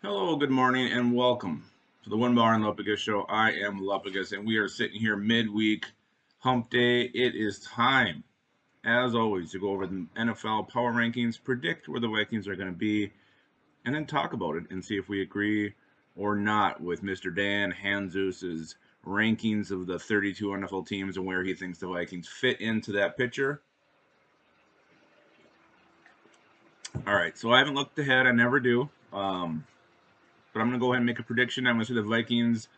Hello, good morning, and welcome to the One Bar and Lupagus Show. I am Lupagus, and we are sitting here midweek, hump day. It is time, as always, to go over the NFL power rankings, predict where the Vikings are going to be, and then talk about it and see if we agree or not with Mr. Dan Hanzous's rankings of the 32 NFL teams and where he thinks the Vikings fit into that picture. All right, so I haven't looked ahead. I never do. But I'm going to go ahead and make a prediction. I'm going to say the Vikings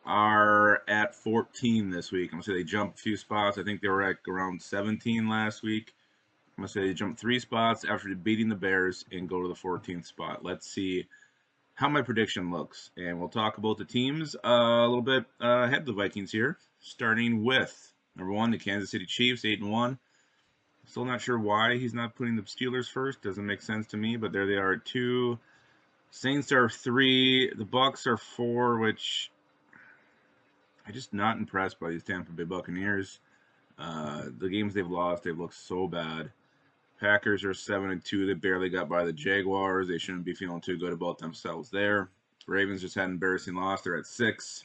are at 14 this week. I'm going to say they jump a few spots. I think they were at around 17 last week. I'm going to say they jump 3 spots after beating the Bears and go to the 14th spot. Let's see how my prediction looks. And we'll talk about the teams a little bit ahead of the Vikings here. Starting with number 1, the Kansas City Chiefs, 8-1. Still not sure why he's not putting the Steelers first. Doesn't make sense to me, but there they are at 2. Saints are 3. The Bucks are 4, which I'm just not impressed by these Tampa Bay Buccaneers. The games they've lost, they've looked so bad. Packers are 7-2. They barely got by the Jaguars. They shouldn't be feeling too good about themselves there. Ravens just had an embarrassing loss. They're at 6.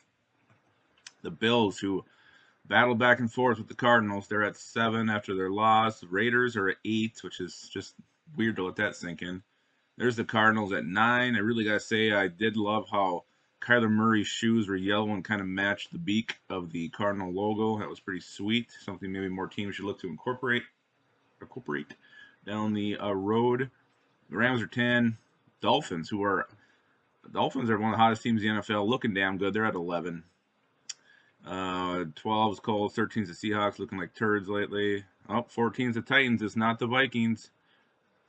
The Bills, who battled back and forth with the Cardinals, they're at 7 after their loss. The Raiders are at 8, which is just weird to let that sink in. There's the Cardinals at 9. I really got to say, I did love how Kyler Murray's shoes were yellow and kind of matched the beak of the Cardinal logo. That was pretty sweet. Something maybe more teams should look to incorporate down the road. The Rams are 10. Dolphins are one of the hottest teams in the NFL, looking damn good. They're at 11. 12 is Colts, 13 is the Seahawks, looking like turds lately. 14 is the Titans. It's not the Vikings.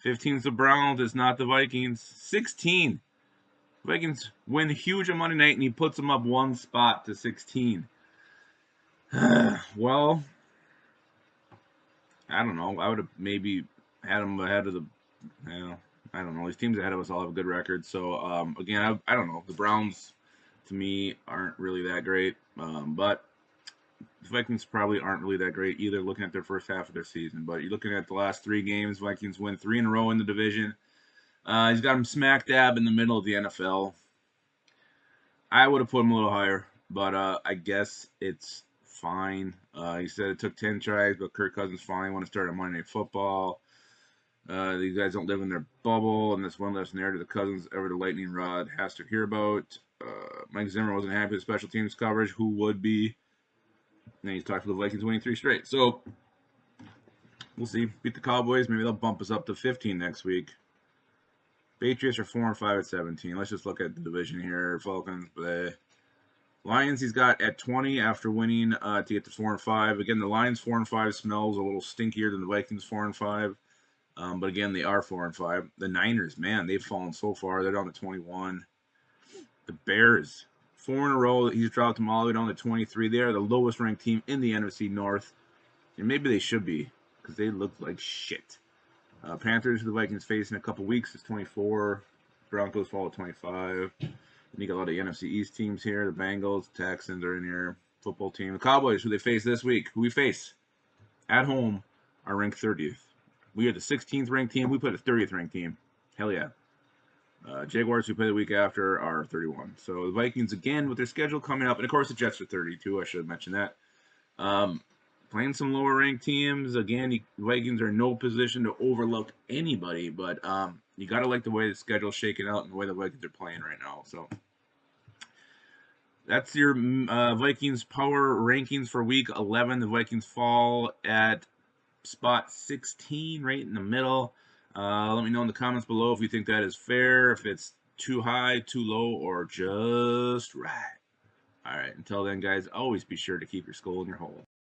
15 is the Browns. It's not the Vikings. 16. Vikings win huge on Monday night, and he puts them up 1 spot to 16. Well, I don't know. I would have maybe had them ahead of the. I don't know. These teams ahead of us all have a good record. So again, I don't know. The Browns, to me, aren't really that great. But the Vikings probably aren't really that great either, looking at their first half of their season. But you're looking at the last 3 games. Vikings win 3 in a row in the division. He's got him smack dab in the middle of the NFL. I would have put him a little higher, but I guess it's fine. He said it took 10 tries, but Kirk Cousins finally want to start on Monday Night Football. These guys don't live in their bubble, and this one less narrative the Cousins ever the lightning rod has to hear about. Mike Zimmer wasn't happy with special teams coverage. Who would be? And he's talked about the Vikings winning 3 straight. So we'll see. Beat the Cowboys. Maybe they'll bump us up to 15 next week. Patriots are 4-5 at 17. Let's just look at the division here. Falcons, bleh. Lions he's got at 20 after winning to get to 4-5. Again, the Lions 4-5 smells a little stinkier than the Vikings 4-5. But again, they are 4-5. The Niners, man, they've fallen so far. They're down to 21. The Bears, 4 in a row. He's dropped them all the way down to 23. They are the lowest ranked team in the NFC North. And maybe they should be, because they look like shit. Panthers, the Vikings face in a couple weeks, is 24. Broncos fall at 25. And you got a lot of NFC East teams here. The Bengals, Texans are in here. Football team. The Cowboys, who they face this week, who we face at home, are ranked 30th. We are the 16th ranked team. We put a 30th ranked team. Hell yeah. Jaguars, who play the week after, are 31. So the Vikings, again, with their schedule coming up. And, of course, the Jets are 32. I should have mentioned that. Playing some lower ranked teams. Again, the Vikings are in no position to overlook anybody. But you got to like the way the schedule's shaking out and the way the Vikings are playing right now. So that's your Vikings power rankings for week 11. The Vikings fall at spot 16, right in the middle. Let me know in the comments below if you think that is fair, if it's too high, too low, or just right. All right, until then, guys, always be sure to keep your skull in your hole.